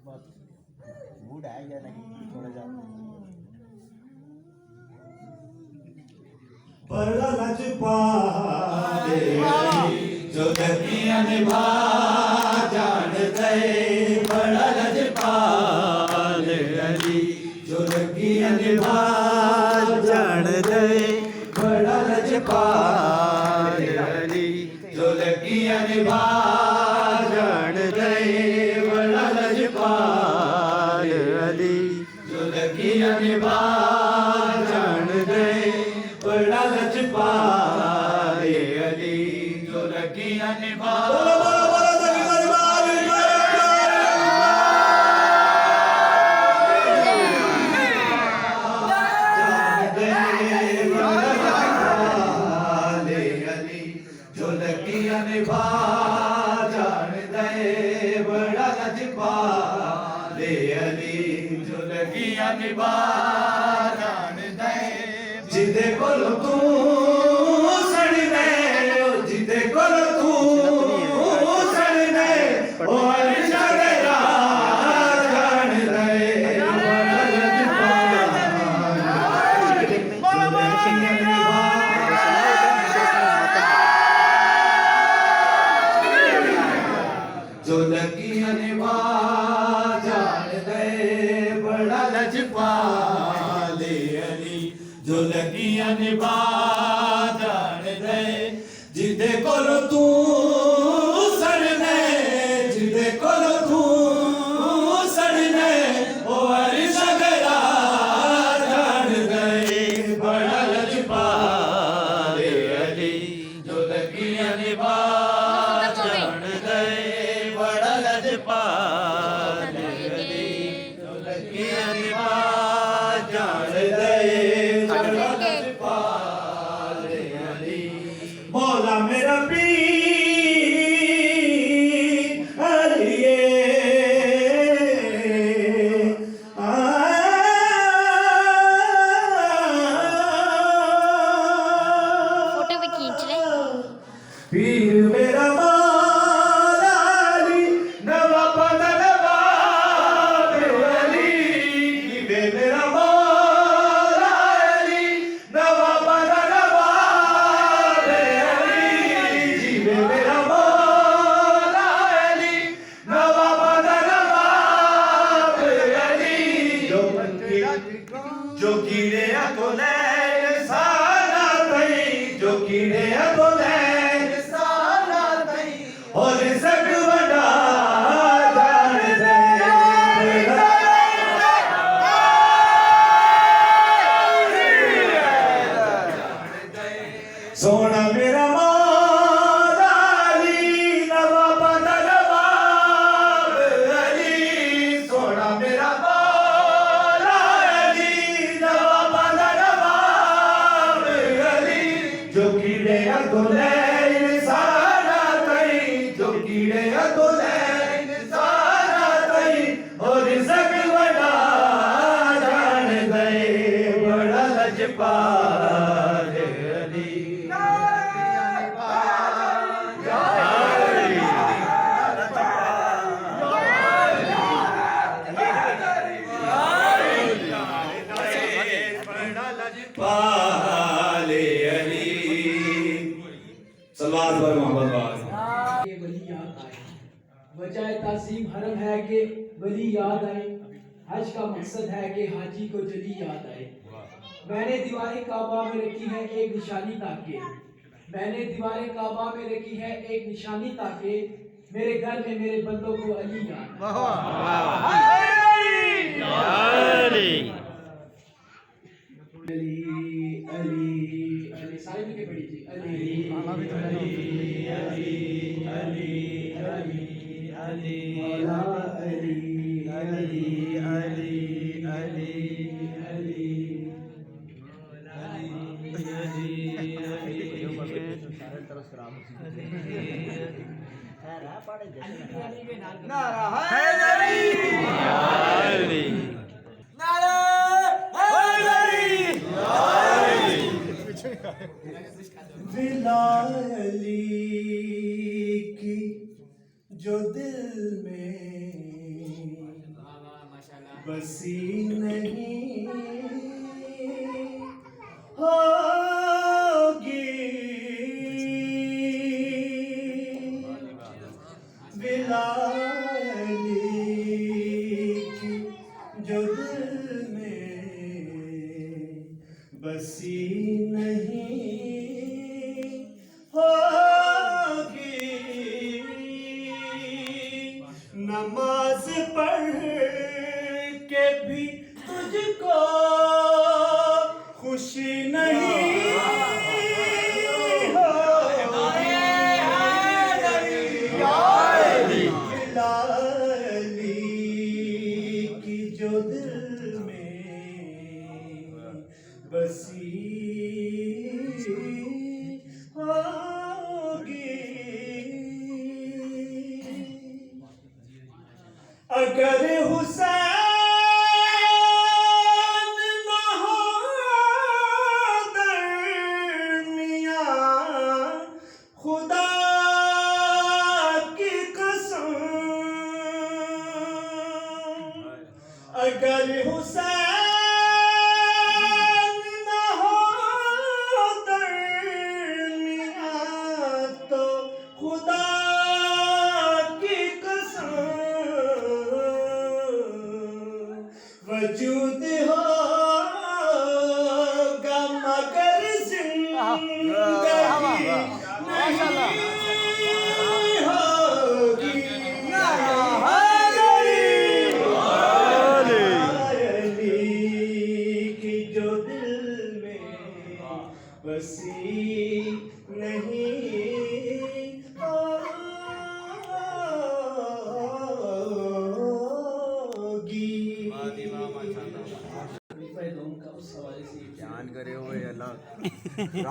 Mood है या नहीं थोड़ा सा बड़ा लजपाले जो दरिया निभा जान दे बड़ा लजपाले अली जो दरिया निभा जान दे बड़ा लजपाले अली जो दरिया निभा जान दे बड़ा लजपाले अली जो दरिया निभा जान दे बड़ा लजपाले अली जो लगिया निभा जो लगिया निभा जान दे बड़ा लजपाले अली जो लगिया निभा जान दे जिदे कोलो तू सड़ने जिदे कोलो तू सड़ने ओ अर्शा तेरा जान दे जो लगिया निभा जान दे बड़ा लजपाले अली जो लगिया निभा जान दे जिदे कोलो तू सड़ने जिदे कोलो तू सड़ने ओ अर्शा तेरा जान दे बड़ा लजपाले अली जो लगिया निभा जान दे बड़ा लजपाले अली जो लगिया निभा जान दे मौला मेरा पीर अलिए फोटो भी खींच ले पीर मेरा मौला अली नवाब नवाब अली वे मेरा मौला अली नवाब नवाब अली वे मेरा मौला अली नवाब नवाब अली जो कीड़े को ले सारा तई जो कीड़े को ले सारा तई और सग वडा जान दे सोना मेरा मौला अली नवाब नवाब अली सोना मेरा मौला अली नवाब नवाब अली जो कीड़े को ले सारा तई जो कीड़े को ले सारा तई और सग वडा जान दे बड़ा लजपाले अली पाले अली सलवात पर मोहम्मद बाज ये वली याद आए वजह ताज़ीम हरम है कि वली याद आए हज का मकसद है कि हाजी को जली याद आए मैंने दीवारे काबा में रखी है एक निशानी ताकि मैंने दीवारे काबा में रखी है एक निशानी ताकि मेरे घर में मेरे बंदों को अली याद अली अली अली सारे मिलके पढ़ी थी अली अली अली अली अली अली मौला अली अली अली अली अली नारा हैदरी नारा विलायली की जो दिल में बसी नहीं होगी बिलाली की जो दिल में बसी नहीं होगी। नमाज पढ़ के भी तुझको खुशी नहीं बिलाली की जो दिल में बसी होगी। अगर हुसैन न हो दरमियां खुदा की कसम, अगर हुसैन न हो दरमियां तो खुदा की कसम वजूद होगा मगर जिंदगी नहीं होगी। बिलाली की जो दिल में बसी नहीं होगी। का उस हवाले से ध्यान करे हुए अल्लाह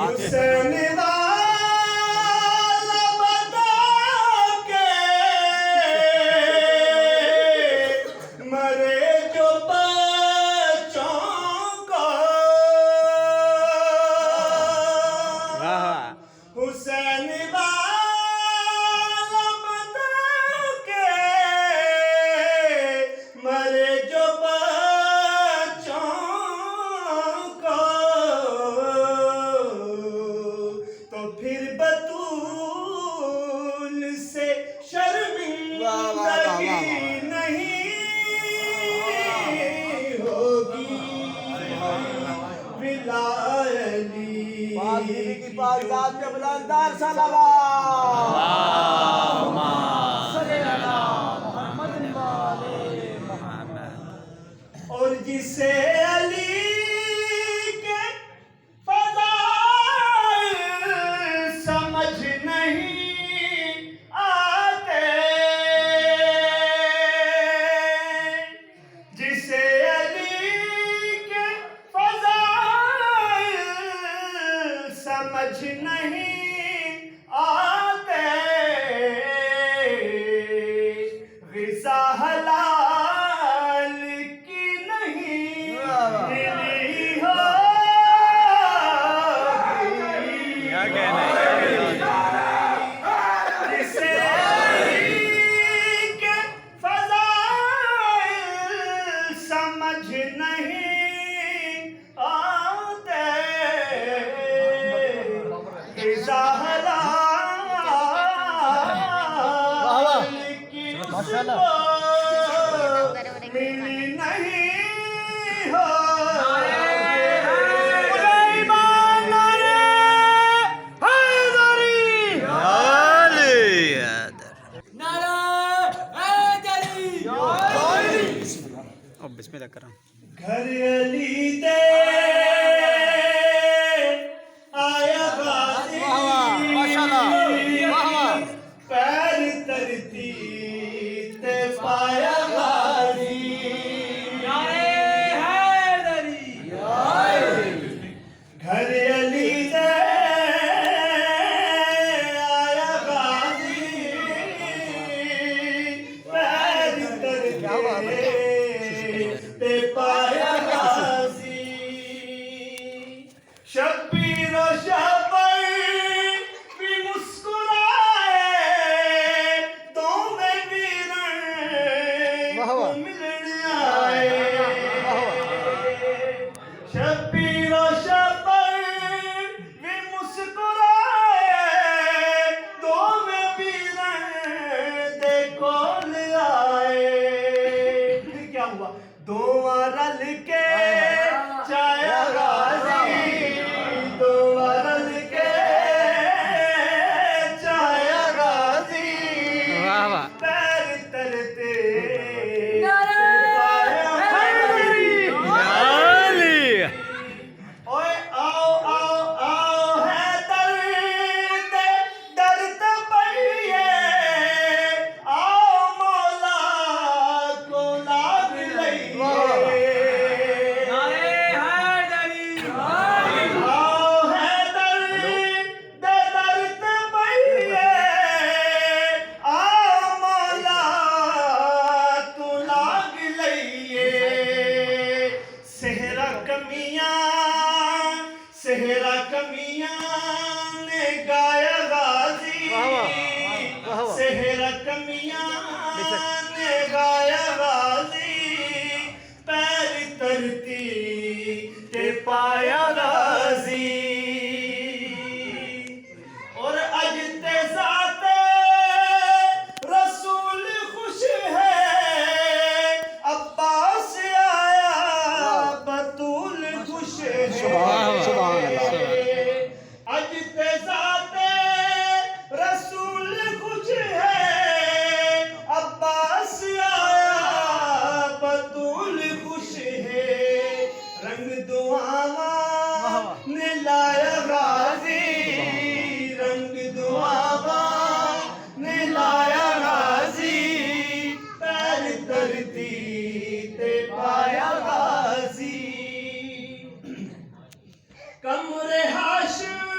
हुसैन वाला बता के मरे जो बच्चों को, हुसैन वाला बता के मरे जो बच्चों को, तो फिर बतूल से शर्मिंदगी नहीं होगी। बिलाली की पाकजात के बुलंदार और जिसे अली के फज़ाइल समझ नहीं आते, जिसे अली के फज़ाइल समझ नहीं आते, ग़िज़ा हलाल की नहीं मिली होगी। क्या कहना है जिसे के फज़ाइल समझ नहीं आते, ग़िज़ा हलाल की उसको मिली नहीं होगी। बिस्मिल्लाह कर घर अली दे आया गाजी, पैर तरती ते पाया गाजी। घर अली दे आया गाजी, पैर तरती ते पाया गाजी। शब्बीर और शब्बर भी मुस्कुराए, तो में वीरण को मिलने आए। हुआ दोवा रल के चाया गाजी दोवा रल के चाया गाजी वाह वाह पैर तरते ओए आओ आओ आओ है दर्द दर्द पइए आओ मौला को लाग लइए आओ है दर्द दर्द पइए आओ मौला को लाग लइए सेहरा कमियां ने गाया गाजी सेहरा कमियां ने गाया गाजी पैर तरती ते पाया गाजी और अज ते साते रसूल खुश है अब्बास आया बतूल खुश है अज ते साते रसूल खुश है अब्बास आया बतूल खुश है रंग दुआवा ने लाया गाजी रंग दुआवा ने लाया गाजी पैर तरती ते पाया गाजी कमरे हाशिम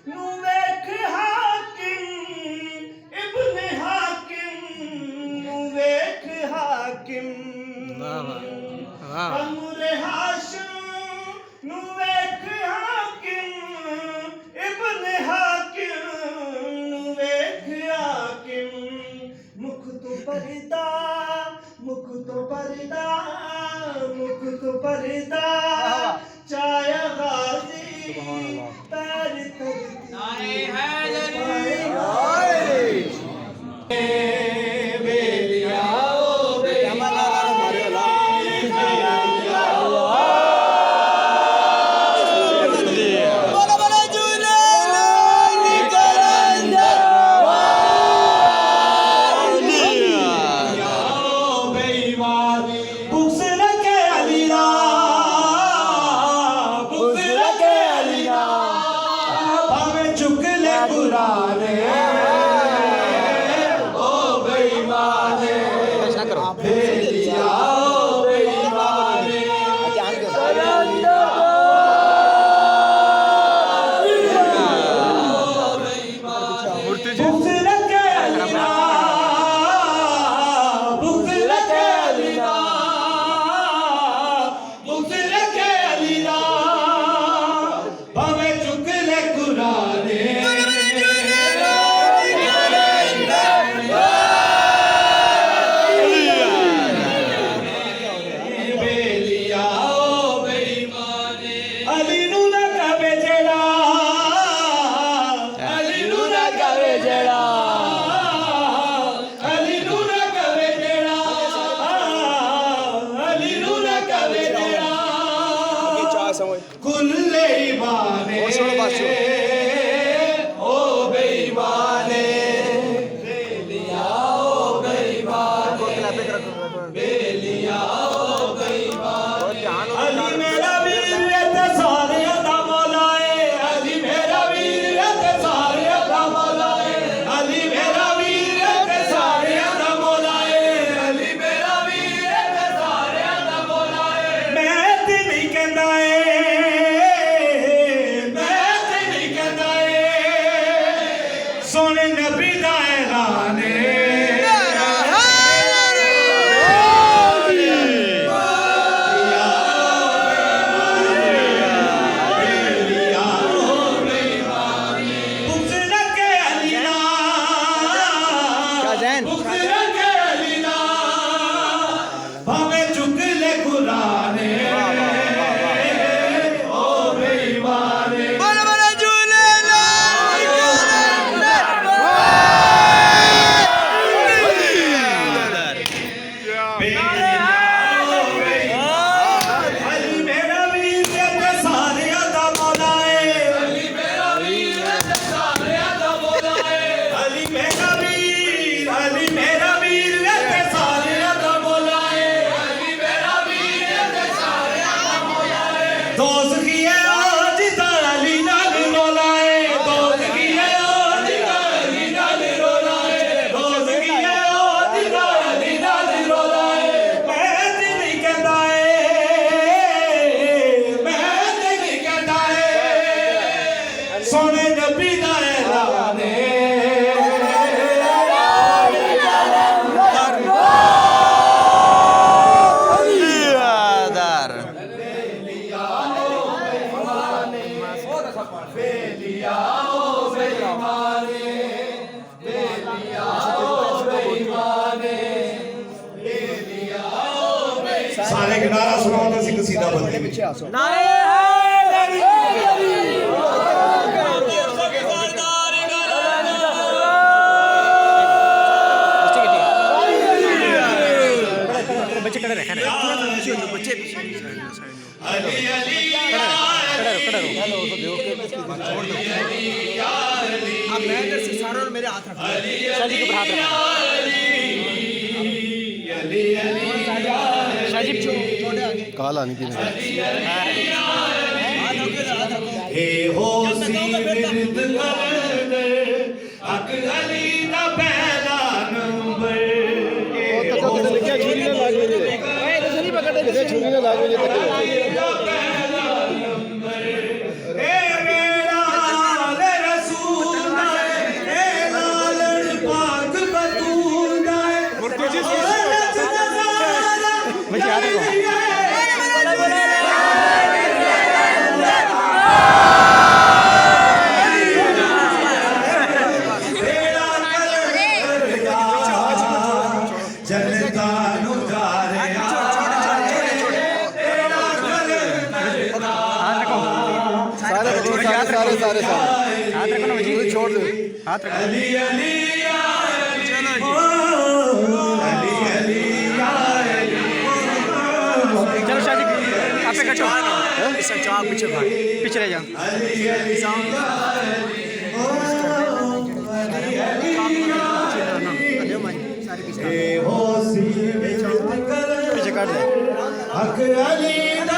नु वेख हाकिम इब्ने हाकिम नु वेख हाकिम कमरे हाशिम नु वेख हाकिम इब्ने हाकिम नु वेख हाकिम मुख तो पर्दा मुख तो पर्दा मुख तो पर्दा चाया गाजी पैर तरती बेलिया ओ कुल्ले ईमाने ओ बेईमाने बेलिया ओ बेईमाने बेलिया ओ बेईमाने अली मेरा वीर ते सारे दा मौलाए अली मेरा वीर ते सारे दा मौलाए अली मेरा वीर ते सारे दा मौलाए अली मेरा वीर ते सारे दा मौलाए मैं ते नहीं कहंदा सोने नबी दा ऐलान भावे चुक ले कुराने ओ बेईमाने बेलिया सारे के नारा सुनाओ तो ਅਸੀਂ कसीदा बंदे ਵਿੱਚ बच्चे खड़े रखे बच्चे अली अली अब मैं इधर से सारों ने मेरे हाथ रखा शाजी के ऊपर हाथ रखा शाजी छोटे आगे काला नहीं पीना हे हो सी विरद कर हक अली दा पहला नंबर छुरी ना लाग मुझे किसे छुरी ना लाग मुझे सारे हाथ रखो ना मुझे छोड़ दो हाथ रखो अली अली अली अली चलो शाजी आप पे कटो इससे चाक पीछे भाग पीछे रह जाओ अली अली पीछे काट दे हक अली दा